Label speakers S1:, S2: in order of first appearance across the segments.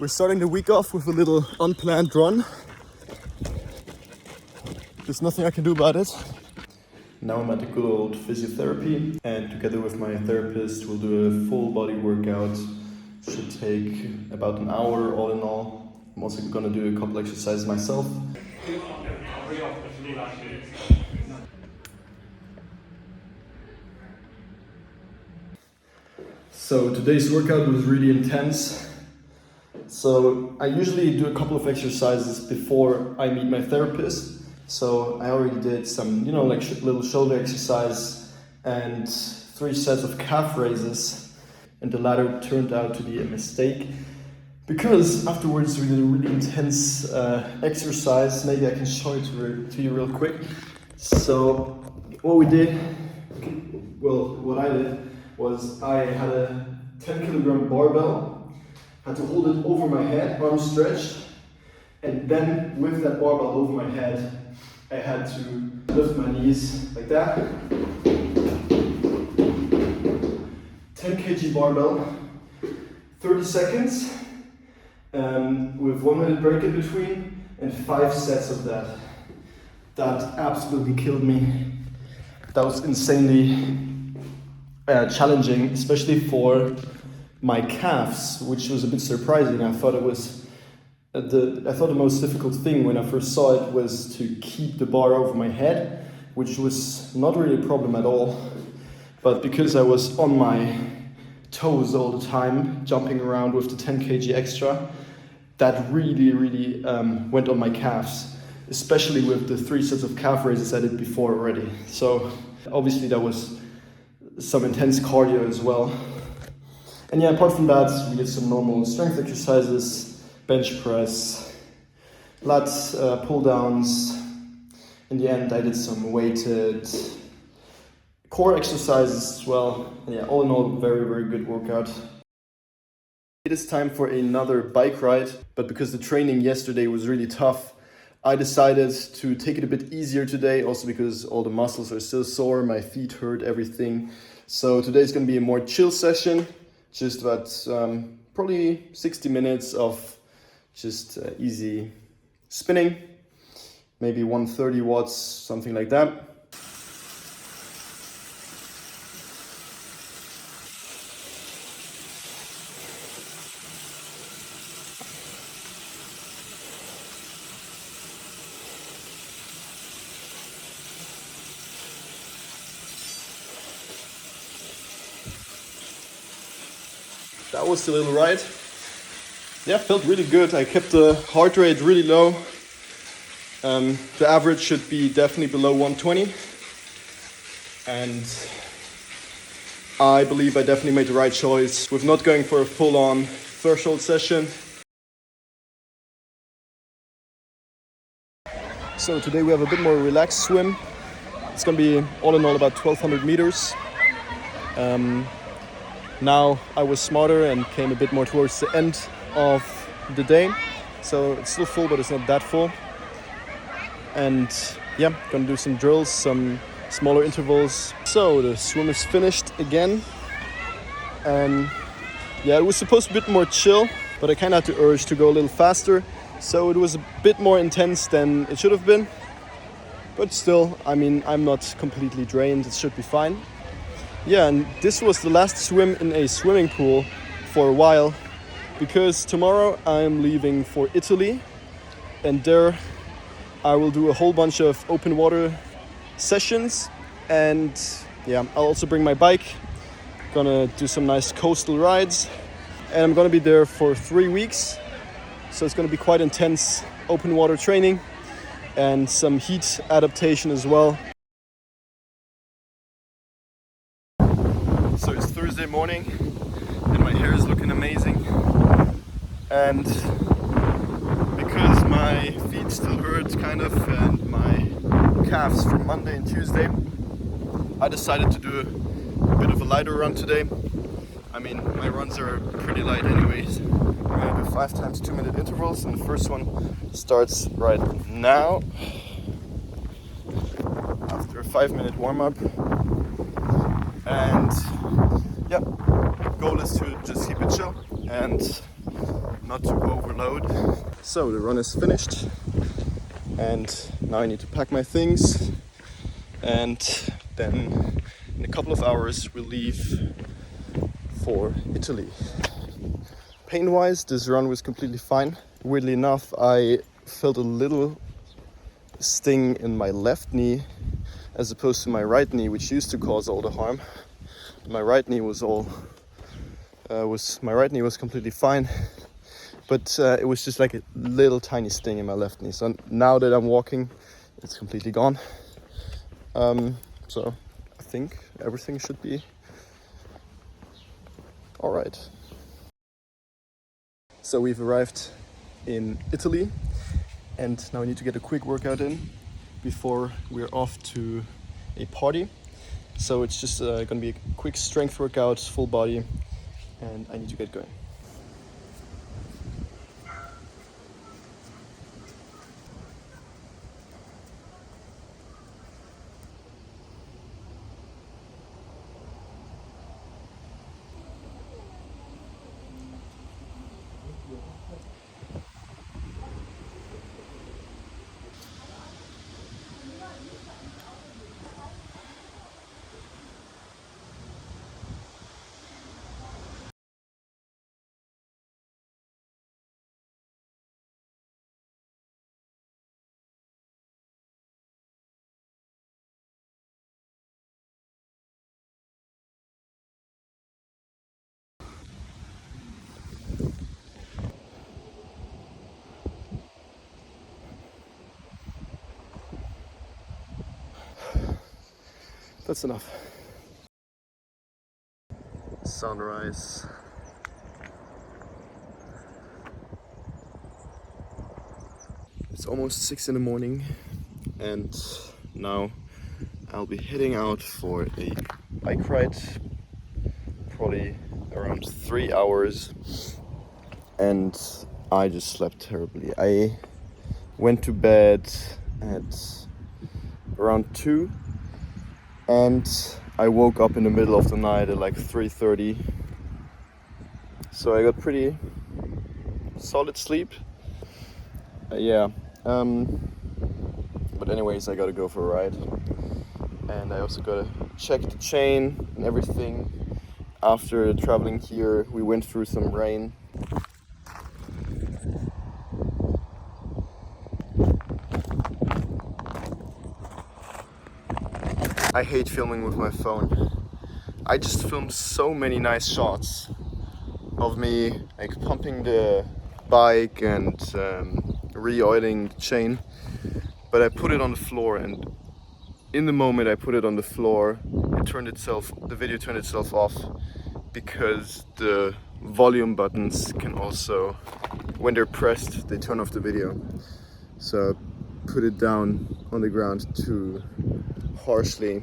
S1: We're starting the week off with a little unplanned run. There's nothing I can do about it. Now I'm at the good old physiotherapy, and together with my therapist we'll do a full body workout. Should take about an hour all in all. I'm also gonna do a couple exercises myself. So today's workout was really intense. So I usually do a couple of exercises before I meet my therapist. So I already did some, like little shoulder exercise and 3 sets of calf raises. And the latter turned out to be a mistake because afterwards we did a really intense exercise. Maybe I can show it to you real quick. So what I did was I had a 10 kilogram barbell, had to hold it over my head, arms stretched, and then with that barbell over my head, I had to lift my knees like that. 10 kg barbell, 30 seconds, with 1 minute break in between, and 5 sets of that. That absolutely killed me. That was insanely challenging, especially for my calves, which was a bit surprising. I thought the most difficult thing when I first saw it was to keep the bar over my head, which was not really a problem at all. But because I was on my toes all the time, jumping around with the 10 kg extra, that really went on my calves, especially with the 3 sets of calf raises I did before already. So obviously that was some intense cardio as well. And yeah, apart from that, we did some normal strength exercises, bench press, lats, pull downs. In the end, I did some weighted core exercises as well. And yeah, all in all, very good workout. It is time for another bike ride, but because the training yesterday was really tough, I decided to take it a bit easier today, also because all the muscles are still sore, my feet hurt, everything. So today's going to be a more chill session, just about probably 60 minutes of just easy spinning, maybe 130 watts, something like that. That was the little ride. Yeah, felt really good. I kept the heart rate really low. The average should be definitely below 120. And I believe I definitely made the right choice with not going for a full-on threshold session. So today we have a bit more relaxed swim. It's going to be all in all about 1200 meters. Now I was smarter and came a bit more towards the end of the day. So it's still full, but it's not that full. And yeah, gonna do some drills, some smaller intervals. So the swim is finished again. And yeah, it was supposed to be a bit more chill, but I kind of had the urge to go a little faster. So it was a bit more intense than it should have been. But still, I mean, I'm not completely drained. It should be fine. Yeah, and this was the last swim in a swimming pool for a while, because tomorrow I'm leaving for Italy, and there I will do a whole bunch of open water sessions. And yeah, I'll also bring my bike, gonna do some nice coastal rides, and I'm gonna be there for 3 weeks. So it's gonna be quite intense open water training and some heat adaptation as well. So it's Thursday morning and my hair is looking amazing, and because my feet still hurt kind of and my calves from Monday and Tuesday, I decided to do a bit of a lighter run today. I mean, my runs are pretty light anyways. We're gonna do 5 times 2 minute intervals, and the first one starts right now after a 5-minute warm-up. And yeah, goal is to just keep it chill and not to overload. So the run is finished, and now I need to pack my things, and then in a couple of hours we'll leave for Italy. Pain-wise, this run was completely fine. Weirdly enough, I felt a little sting in my left knee as opposed to my right knee, which used to cause all the harm. My right knee was completely fine, but it was just like a little tiny sting in my left knee. So now that I'm walking, it's completely gone. So I think everything should be all right. So we've arrived in Italy, and now we need to get a quick workout in before we're off to a party. So it's just gonna be a quick strength workout, full body, and I need to get going. That's enough. Sunrise. It's almost 6 in the morning, and now I'll be heading out for a bike ride, probably around 3 hours, and I just slept terribly. I went to bed at around 2, and I woke up in the middle of the night at like 3:30. So I got pretty solid sleep. But anyways, I gotta go for a ride, and I also gotta check the chain and everything. After traveling here, we went through some rain. I hate filming with my phone. I just filmed so many nice shots of me like pumping the bike and re-oiling the chain, but I put it on the floor, and in the moment I put it on the floor, the video turned itself off, because the volume buttons can also, when they're pressed, they turn off the video. So I put it down on the ground too harshly.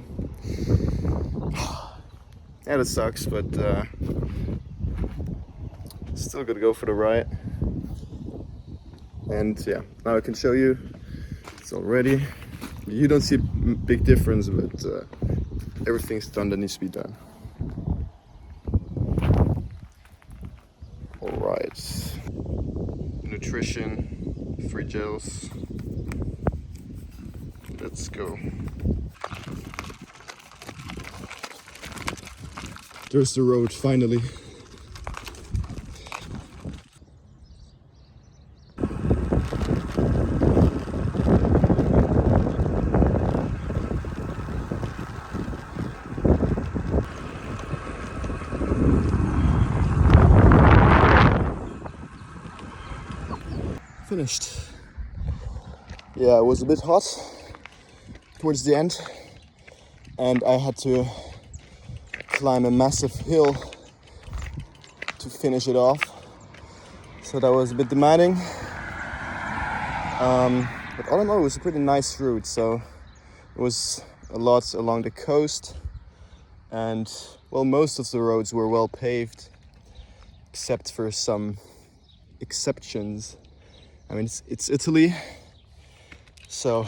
S1: Yeah, that sucks, but still gotta go for the ride. And yeah, now I can show you it's all ready. You don't see a big difference, but everything's done that needs to be done. All right, nutrition, free gels. Let's go. There's the road, finally. Finished. Yeah, it was a bit hot towards the end, and I had to climb a massive hill to finish it off, so that was a bit demanding, but all in all it was a pretty nice route. So it was a lot along the coast, and well, most of the roads were well paved except for some exceptions. I mean, it's Italy, so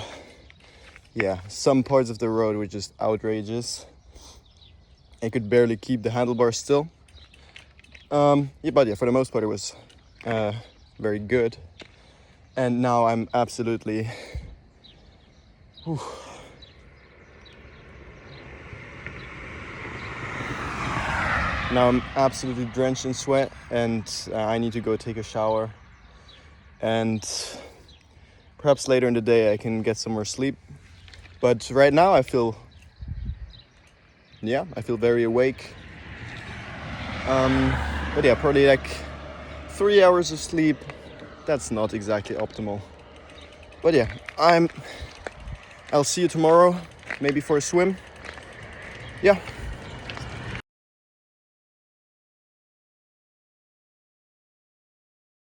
S1: yeah, some parts of the road were just outrageous. I could barely keep the handlebars still. But yeah, for the most part it was very good. And now I'm absolutely... Whew. Now I'm absolutely drenched in sweat, and I need to go take a shower. And perhaps later in the day I can get some more sleep. But right now I feel very awake. But yeah, probably like 3 hours of sleep. That's not exactly optimal. But yeah, I'll see you tomorrow, maybe for a swim. Yeah.